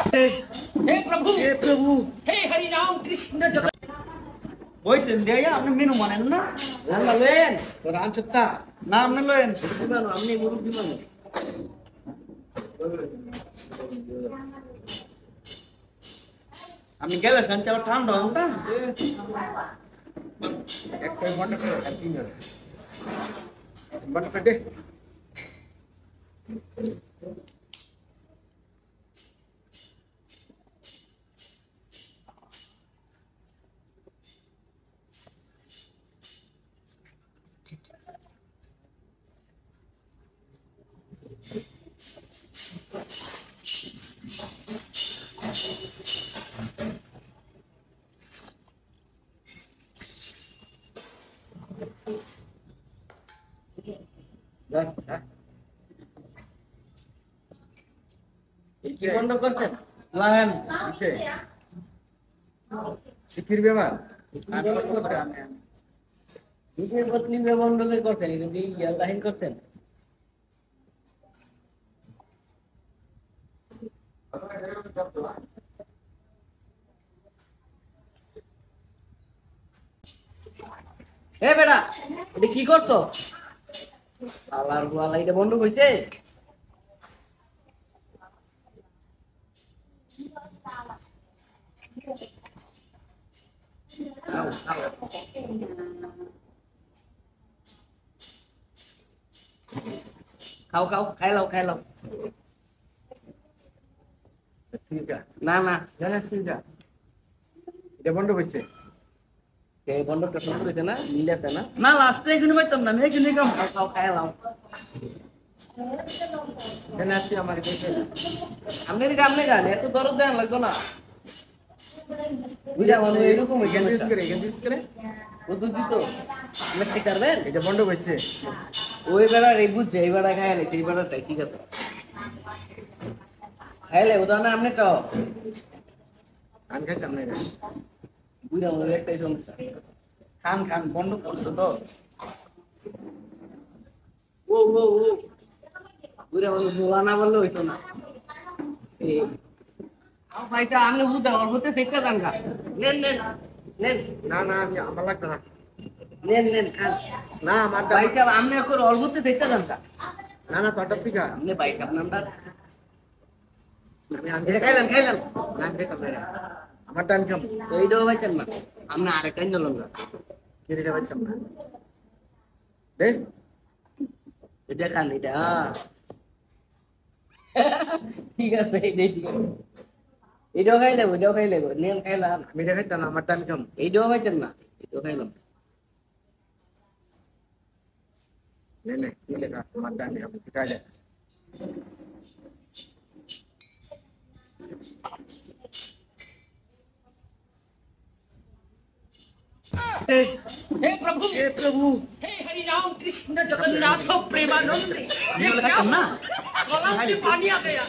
हे प्रभु हे हरि राम कृष्ण जगत ওই সেন দিয়া আপনি মেনু মানেন না রান্না লেন রান চত্তা না আপনি লয়েন বুঝানো আপনি মুরব্বি মানুষ আপনি গেলে সঞ্চয় আবার ঠান্ডা হন তা একটা ঘন্টা করে তিনজন ঘন্টা পেটে কি বন্ধ করছেন লাহেন কিসে শিখির ব্যাপার নিজের পত্নী বন্ধ করছেন কিন্তু লাইন করছেন এ বেটা এটা কি করছো আলার গোয়ালা এটা বন্ধ হইছে খাও খাও খাই লাও ঠিক আছে না না জানা ঠিক আছে এটা বন্ধ হয়েছে এই বন্ধটা সুন্দর হয়েছে না মিলেছে না না লাস্টে এখানে পাইতাম না আমি এখানে কাম খাও খাও খাই লাও জানা আছে আমার কাছে আপনি গান এত দরদ দেন লাগতো না বুঝা মানে এরকম হয়ে গেল গেন্দিস করে কত দিত আপনি কি করবেন এটা বন্ধ হয়েছে ওই বেড়া রে বুঝছে এই বেড়া খায় না সেই বেড়াটাই ঠিক আছে খাইলে উদাহরণ আপনি তো আন খাইতাম না এটা বুঝা মানে একটাই সমস্যা খান খান বন্ধ করছে তো ও বুঝা মানে বলা না বললে হইতো না ভাইটা আপনি বুঝতে অল্পতে শিক্ষা দান খা নেন না না আমি আমার লাগতো না নেন খান না আমার ভাই সাহেব আপনি এখন অল্পতে শিক্ষা দান খা না না তোরটা ঠিক আছে আপনি ভাই সাহেব নামটা আমি আন এটা খাইলেন না খাইতাম না আমার টাইম কম তো এইটাও ভাইতেন না আপনি আরেকটাই নিলাম না কেটে পাইতাম না দে এটা খান এটা ঠিক আছে এইটাই ঠিক আছে এটাও খাই লেবো নেন খাইলাম আমি এটা খাইতাম না আমার টাইম কম এইটাও ভাইতেন না এটাও খাইলাম নে নে ঠিক আছে আমার টাইম কম ঠিক আছে हे प्रभु हे हरि राम कृष्ण जगन्नाथ प्रेमानंद আমি বলে খাইতাম না गला से पानी आ गया